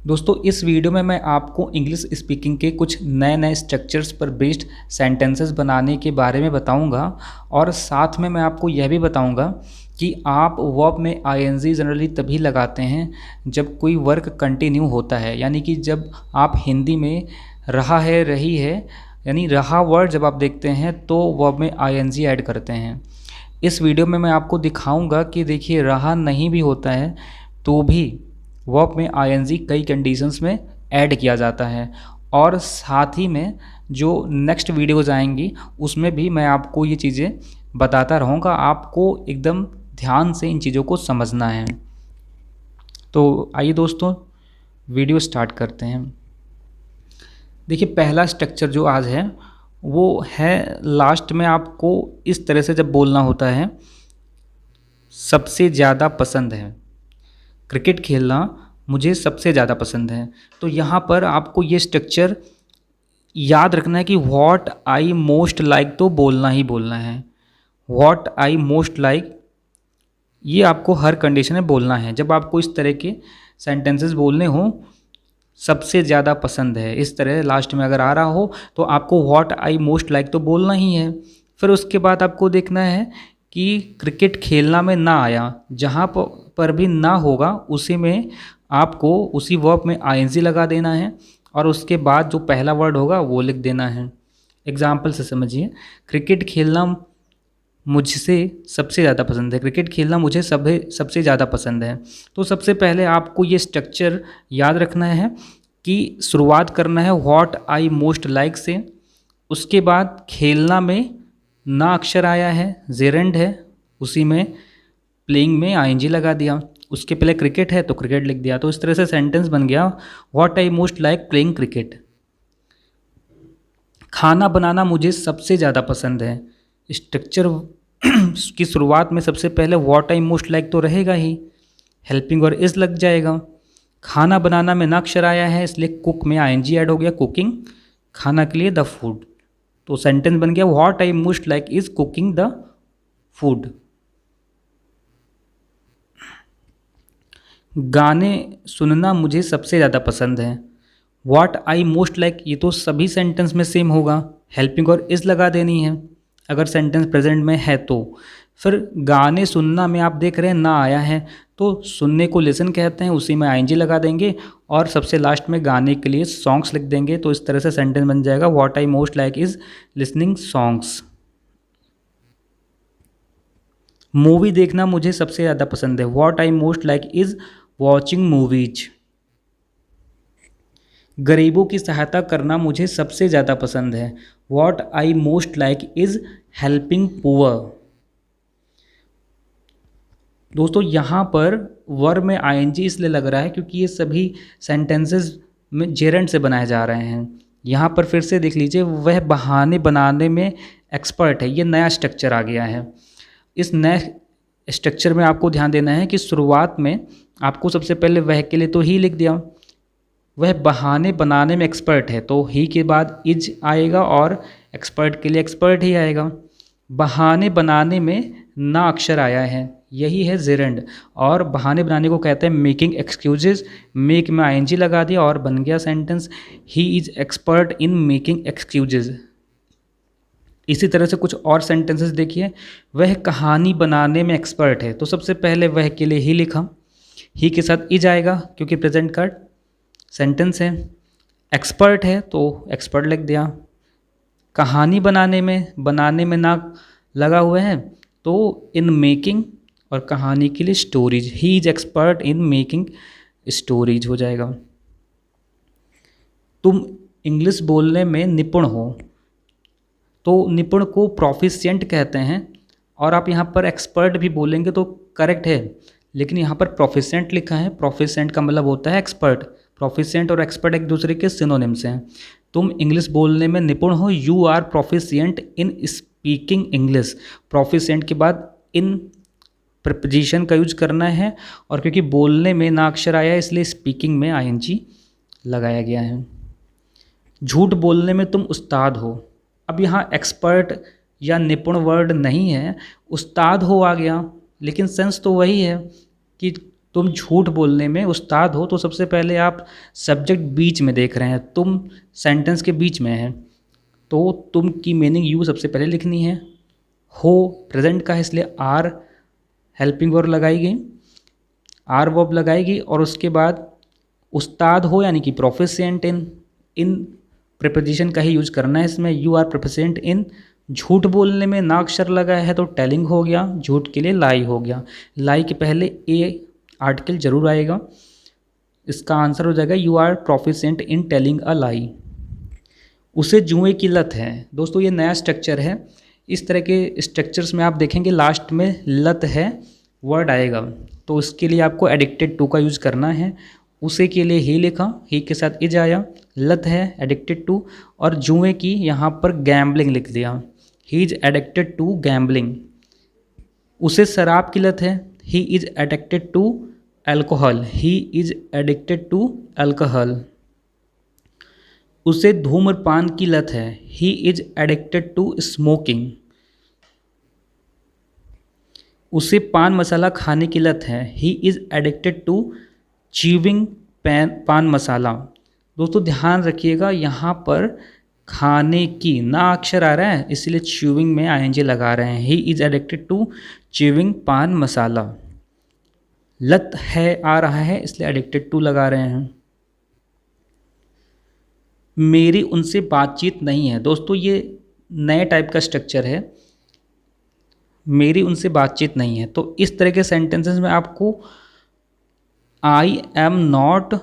दोस्तों इस वीडियो में मैं आपको इंग्लिश स्पीकिंग के कुछ नए नए स्ट्रक्चर्स पर बेस्ड सेंटेंसेस बनाने के बारे में बताऊंगा और साथ में मैं आपको यह भी बताऊंगा कि आप वर्ब में आईएनजी जनरली तभी लगाते हैं जब कोई वर्क कंटिन्यू होता है, यानी कि जब आप हिंदी में रहा है, रही है, यानी रहा वर्ड जब आप देखते हैं तो वर्ब में आईएनजी ऐड करते हैं। इस वीडियो में मैं आपको दिखाऊंगा कि देखिए रहा नहीं भी होता है तो भी वर्ब में आईएनजी कई कंडीशंस में ऐड किया जाता है, और साथ ही में जो नेक्स्ट वीडियोज़ आएंगी उसमें भी मैं आपको ये चीज़ें बताता रहूँगा। आपको एकदम ध्यान से इन चीज़ों को समझना है। तो आइए दोस्तों वीडियो स्टार्ट करते हैं। देखिए पहला स्ट्रक्चर जो आज है वो है, लास्ट में आपको इस तरह से जब बोलना होता है, सबसे ज़्यादा पसंद है, क्रिकेट खेलना मुझे सबसे ज़्यादा पसंद है। तो यहाँ पर आपको ये स्ट्रक्चर याद रखना है कि व्हाट आई मोस्ट लाइक तो बोलना ही बोलना है। व्हाट आई मोस्ट लाइक ये आपको हर कंडीशन में बोलना है। जब आपको इस तरह के सेंटेंसेस बोलने हों, सबसे ज़्यादा पसंद है, इस तरह लास्ट में अगर आ रहा हो तो आपको व्हाट आई मोस्ट लाइक तो बोलना ही है। फिर उसके बाद आपको देखना है कि क्रिकेट खेलना में ना आया, जहाँ पर भी ना होगा उसी में आपको उसी वर्ब में आईएनजी लगा देना है और उसके बाद जो पहला वर्ड होगा वो लिख देना है। एग्जाम्पल से समझिए, क्रिकेट खेलना मुझसे सबसे ज़्यादा पसंद है, क्रिकेट खेलना मुझे सबसे ज़्यादा पसंद है। तो सबसे पहले आपको ये स्ट्रक्चर याद रखना है कि शुरुआत करना है व्हाट आई मोस्ट लाइक से, उसके बाद खेलना में ना अक्षर आया है, जेरेंड है, उसी में प्लेइंग में आईएनजी लगा दिया, उसके पहले क्रिकेट है तो क्रिकेट लिख दिया। तो इस तरह से सेंटेंस बन गया what I most like playing cricket. खाना बनाना मुझे सबसे ज़्यादा पसंद है, स्ट्रक्चर की शुरुआत में सबसे पहले व्हाट आई मोस्ट लाइक तो रहेगा ही, हेल्पिंग और इज़ लग जाएगा। खाना बनाना में ना अक्षर आया है इसलिए कुक में आईएनजी ऐड हो गया, कुकिंग, खाना के लिए द फूड। तो सेंटेंस बन गया what I most like is cooking the food. गाने सुनना मुझे सबसे ज़्यादा पसंद है, व्हाट आई मोस्ट लाइक ये तो सभी सेंटेंस में सेम होगा, हेल्पिंग और इज़ लगा देनी है अगर सेंटेंस प्रेजेंट में है तो। फिर गाने सुनना में आप देख रहे हैं ना आया है तो सुनने को लिसन कहते हैं, उसी में आईएनजी लगा देंगे और सबसे लास्ट में गाने के लिए सॉन्ग्स लिख देंगे। तो इस तरह से सेंटेंस बन जाएगा what I most like is listening songs. Movie देखना मुझे सबसे ज़्यादा पसंद है, what I most like is watching movies. गरीबों की सहायता करना मुझे सबसे ज़्यादा पसंद है, what I most like is helping poor. दोस्तों यहाँ पर वर्ब में आईएनजी इसलिए लग रहा है क्योंकि ये सभी सेंटेंसेस में जेरेंड से बनाए जा रहे हैं। यहाँ पर फिर से देख लीजिए, वह बहाने बनाने में एक्सपर्ट है, ये नया स्ट्रक्चर आ गया है। इस नए स्ट्रक्चर में आपको ध्यान देना है कि शुरुआत में आपको सबसे पहले वह के लिए तो ही लिख दिया, वह बहाने बनाने में एक्सपर्ट है तो ही के बाद इज आएगा और एक्सपर्ट के लिए एक्सपर्ट ही आएगा। बहाने बनाने में ना अक्षर आया है, यही है जेरेंड, और बहाने बनाने को कहते हैं मेकिंग एक्सक्यूजेज, मेक में आईएनजी लगा दिया और बन गया sentence he is expert in making excuses. इसी तरह से कुछ और सेंटेंसेस देखिए, वह कहानी बनाने में एक्सपर्ट है तो सबसे पहले वह के लिए ही लिखा, ही के साथ इज आएगा क्योंकि प्रेजेंट का सेंटेंस है, एक्सपर्ट है तो एक्सपर्ट लिख दिया। कहानी बनाने में ना लगा हुआ है तो इन मेकिंग, और कहानी के लिए stories, he is expert in making stories हो जाएगा। तुम इंग्लिश बोलने में निपुण हो, तो निपुण को प्रोफिशिएंट कहते हैं, और आप यहाँ पर एक्सपर्ट भी बोलेंगे तो करेक्ट है, लेकिन यहाँ पर प्रोफिशिएंट लिखा है, प्रोफिशिएंट का मतलब होता है एक्सपर्ट। प्रोफिशिएंट और एक्सपर्ट एक दूसरे के सिनोनिम्स हैं। तुम इंग्लिश बोलने में निपुण हो, you are proficient in speaking English. Proficient के बाद इन प्रपोजिशन का यूज करना है, और क्योंकि बोलने में ना अक्षर आया है इसलिए स्पीकिंग में आईएनजी लगाया गया है। झूठ बोलने में तुम उस्ताद हो, अब यहाँ एक्सपर्ट या निपुण वर्ड नहीं है, उस्ताद हो आ गया, लेकिन सेंस तो वही है कि तुम झूठ बोलने में उस्ताद हो, तो सबसे पहले आप सब्जेक्ट बीच में देख रहे हैं, तुम सेंटेंस के बीच में है, तो तुम की मीनिंग यू सबसे पहले लिखनी है। हो प्रेजेंट का है इसलिए आर हेल्पिंग वर्ब लगाएगी, आर वर्ब लगाएगी, और उसके बाद उस्ताद हो यानी कि प्रोफिशिएंट इन प्रिपोजिशन का ही यूज करना है इसमें। यू आर प्रोफिशिएंट इन, झूठ बोलने में ना अक्षर लगा है तो टेलिंग हो गया, झूठ के लिए लाई हो गया। लाई के पहले ए आर्टिकल जरूर आएगा, इसका आंसर हो जाएगा you are proficient in telling a lie. उसे जुए की लत है। दोस्तों ये नया स्ट्रक्चर है, इस तरह के स्ट्रक्चर्स में आप देखेंगे लास्ट में लत है वर्ड आएगा, तो इसके लिए आपको एडिक्टेड टू का यूज करना है। उसे के लिए ही लिखा, ही के साथ इज आया, लत है एडिक्टेड टू, और जुए की यहाँ पर गैम्बलिंग लिख दिया, he is addicted to gambling. उसे शराब की लत है, he is addicted to alcohol, he is addicted to alcohol. उसे धूम्रपान की लत है, he is addicted to smoking. उसे पान मसाला खाने की लत है, he is addicted to chewing paan masala. दोस्तों ध्यान रखिएगा यहाँ पर खाने की ना अक्षर आ रहा है, इसलिए च्यूइंग में आईएनजी लगा रहे हैं, he is addicted to chewing paan masala. लत है आ रहा है इसलिए एडिक्टेड टू लगा रहे हैं। मेरी उनसे बातचीत नहीं है। दोस्तों ये नए टाइप का स्ट्रक्चर है, मेरी उनसे बातचीत नहीं है, तो इस तरह के सेंटेंसेस में आपको आई एम नॉट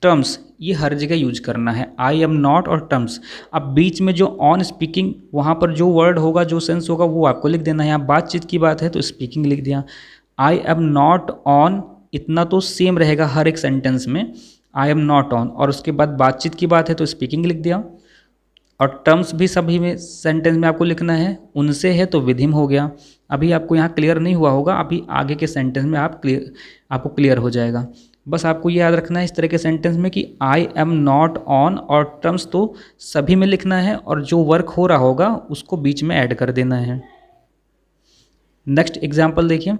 टर्म्स ये हर जगह यूज करना है, आई एम नॉट और टर्म्स। अब बीच में जो ऑन स्पीकिंग वहाँ पर जो वर्ड होगा जो सेंस होगा वो आपको लिख देना है। यहाँ बातचीत की बात है तो स्पीकिंग लिख दिया, आई एम नॉट ऑन इतना तो सेम रहेगा हर एक सेंटेंस में, आई एम नॉट ऑन, और उसके बाद बातचीत की बात है तो स्पीकिंग लिख दिया, और टर्म्स भी सभी में सेंटेंस में आपको लिखना है, उनसे है तो विद हिम हो गया। अभी आपको यहाँ क्लियर नहीं हुआ होगा, अभी आगे के सेंटेंस में आपको क्लियर हो जाएगा। बस आपको ये याद रखना है इस तरह के सेंटेंस में कि आई एम नॉट ऑन और टर्म्स तो सभी में लिखना है, और जो वर्क हो रहा होगा उसको बीच में ऐड कर देना है। नेक्स्ट एग्जाम्पल देखिए,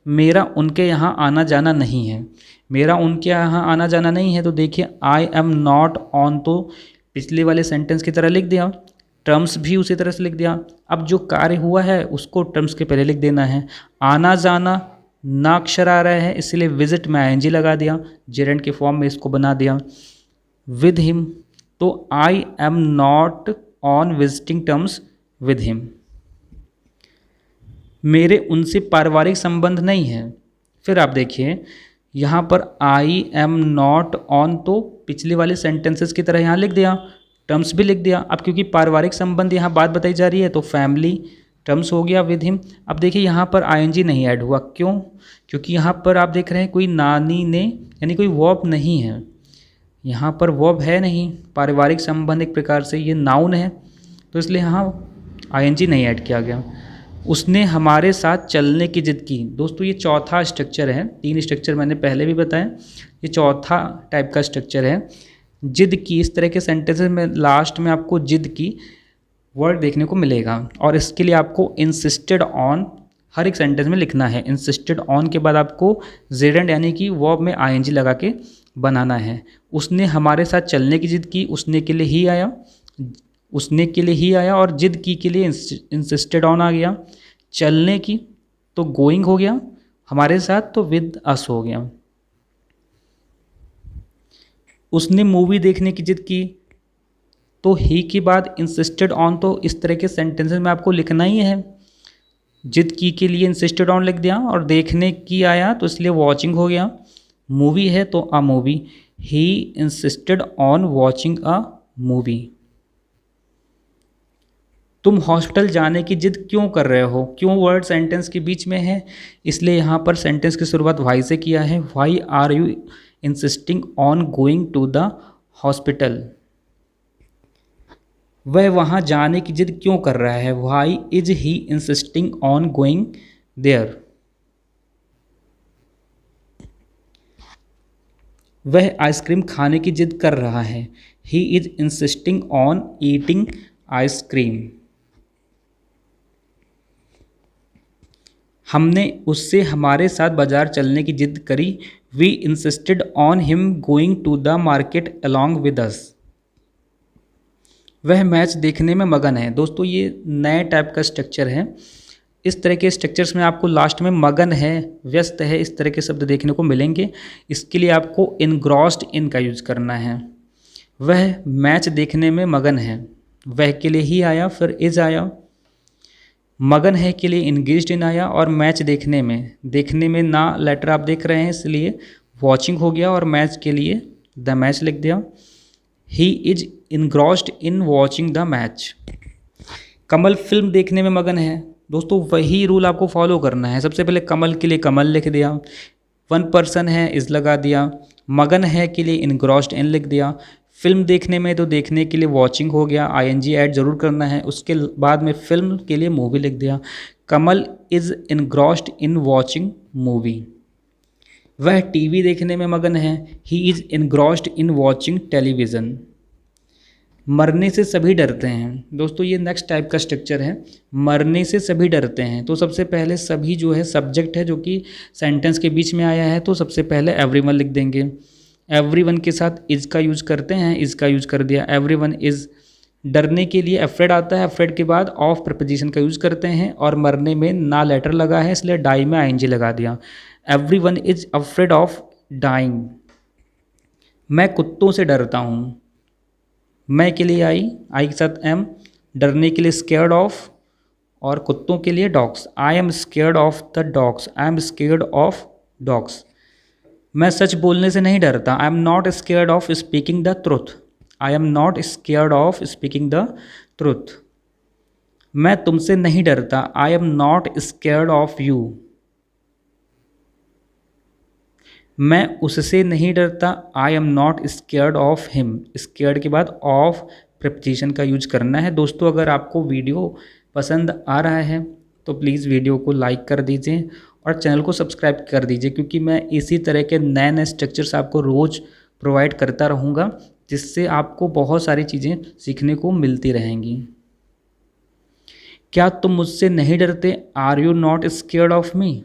मेरा उनके यहाँ आना जाना नहीं है। मेरा उनके यहाँ आना जाना नहीं है, तो देखिए आई एम नॉट ऑन तो पिछले वाले सेंटेंस की तरह लिख दिया, टर्म्स भी उसी तरह से लिख दिया। अब जो कार्य हुआ है उसको टर्म्स के पहले लिख देना है। आना जाना ना अक्षर आ रहा है इसलिए विजिट में आईएनजी लगा दिया, जेरेंट के फॉर्म में इसको बना दिया। विद हिम तो I am not on visiting terms with him. मेरे उनसे पारिवारिक संबंध नहीं है। फिर आप देखिए यहाँ पर आई एम नॉट ऑन तो पिछले वाले सेंटेंसेस की तरह यहाँ लिख दिया, टर्म्स भी लिख दिया। अब क्योंकि पारिवारिक संबंध यहाँ बात बताई जा रही है तो फैमिली टर्म्स हो गया विद हिम। अब देखिए यहाँ पर आईएनजी नहीं ऐड हुआ, क्यों? क्योंकि यहाँ पर आप देख रहे हैं कोई नानी ने यानी कोई वर्ब नहीं है, यहाँ पर वर्ब है नहीं, पारिवारिक संबंध एक प्रकार से ये नाउन है, तो इसलिए यहाँ आईएनजी नहीं ऐड किया गया। उसने हमारे साथ चलने की जिद की। दोस्तों ये चौथा स्ट्रक्चर है, 3 स्ट्रक्चर मैंने पहले भी बताया, ये चौथा टाइप का स्ट्रक्चर है। जिद की, इस तरह के सेंटेंसेस में लास्ट में आपको जिद की वर्ड देखने को मिलेगा, और इसके लिए आपको इंसिस्टेड ऑन हर एक सेंटेंस में लिखना है। इंसिस्टेड ऑन के बाद आपको जेरेंट यानी कि वर्ब में आईएनजी लगा के बनाना है। उसने हमारे साथ चलने की जिद की, उसने के लिए ही आया, उसने के लिए ही आया, और जिद की के लिए इंसिस्टेड ऑन आ गया। चलने की तो गोइंग हो गया, हमारे साथ तो विद अस हो गया। उसने मूवी देखने की जिद की तो ही के बाद इंसिस्टेड ऑन, तो इस तरह के सेंटेंसेस में आपको लिखना ही है। जिद की के लिए इंसिस्टेड ऑन लिख दिया, और देखने की आया तो इसलिए वॉचिंग हो गया। मूवी है तो a movie, he insisted on watching a movie. तुम हॉस्पिटल जाने की जिद क्यों कर रहे हो? क्यों वर्ड सेंटेंस के बीच में है, इसलिए यहाँ पर सेंटेंस की शुरुआत वाई से किया है। Why are you insisting on going to the hospital? वह वहाँ जाने की जिद क्यों कर रहा है? Why is he insisting on going there? वह आइसक्रीम खाने की जिद कर रहा है। He is insisting on eating ice cream. हमने उससे हमारे साथ बाजार चलने की जिद करी। We insisted on him going to the market along with us. वह मैच देखने में मगन है। दोस्तों ये नए टाइप का स्ट्रक्चर है। इस तरह के स्ट्रक्चर्स में आपको लास्ट में मगन है, व्यस्त है, इस तरह के शब्द देखने को मिलेंगे। इसके लिए आपको इनग्रॉस्ड इन का यूज करना है। वह मैच देखने में मगन है, वह के लिए ही आया, फिर इज आया। मगन है के लिए इंगेज्ड इन आया, और मैच देखने में ना लेटर आप देख रहे हैं इसलिए वॉचिंग हो गया, और मैच के लिए द मैच लिख दिया। He is engrossed in watching the match. Kamal film देखने में मगन है। दोस्तों वही रूल आपको फॉलो करना है। सबसे पहले कमल के लिए कमल लिख दिया, वन पर्सन है इज लगा दिया, मगन है के लिए इनग्रॉस्ड इन लिख दिया। फिल्म देखने में तो देखने के लिए वॉचिंग हो गया, आईएनजी ऐड जरूर करना है। उसके बाद में फिल्म के लिए मूवी लिख दिया। Kamal is engrossed in watching movie. वह टीवी देखने में मगन है। He is engrossed in watching television. मरने से सभी डरते हैं। दोस्तों ये नेक्स्ट टाइप का स्ट्रक्चर है। मरने से सभी डरते हैं, तो सबसे पहले सभी जो है सब्जेक्ट है जो कि सेंटेंस के बीच में आया है, तो सबसे पहले एवरीवन लिख देंगे। एवरीवन के साथ इज का यूज करते हैं, इज का यूज कर दिया, एवरीवन इज। डरने के लिए अफ्रेड आता है, अफ्रेड के बाद ऑफ प्रपोजिशन का यूज करते हैं, और मरने में ना लेटर लगा है इसलिए डाई में आईएनजी लगा दिया। Everyone is afraid of dying. मैं कुत्तों से डरता हूँ। मैं के लिए आई के साथ एम, डरने के लिए स्केयर्ड ऑफ, और कुत्तों के लिए dogs. I am scared of the dogs, I am scared of dogs. मैं सच बोलने से नहीं डरता। I am not scared of speaking the truth, I am not scared of speaking the truth. मैं तुमसे नहीं डरता। I am not scared of you. मैं उससे नहीं डरता। I am not scared of him. Scared के बाद ऑफ प्रपोजिशन का यूज करना है। दोस्तों अगर आपको वीडियो पसंद आ रहा है तो प्लीज़ वीडियो को लाइक कर दीजिए और चैनल को सब्सक्राइब कर दीजिए, क्योंकि मैं इसी तरह के नए नए स्ट्रक्चर्स आपको रोज़ प्रोवाइड करता रहूँगा, जिससे आपको बहुत सारी चीज़ें सीखने को मिलती रहेंगी। क्या तुम मुझसे नहीं डरते? Are you not scared of me.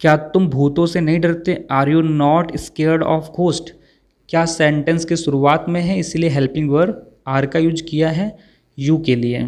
क्या तुम भूतों से नहीं डरते? Are you not scared of ghost. क्या सेंटेंस के शुरुआत में है इसलिए हेल्पिंग वर्ब आर का यूज किया है यू के लिए।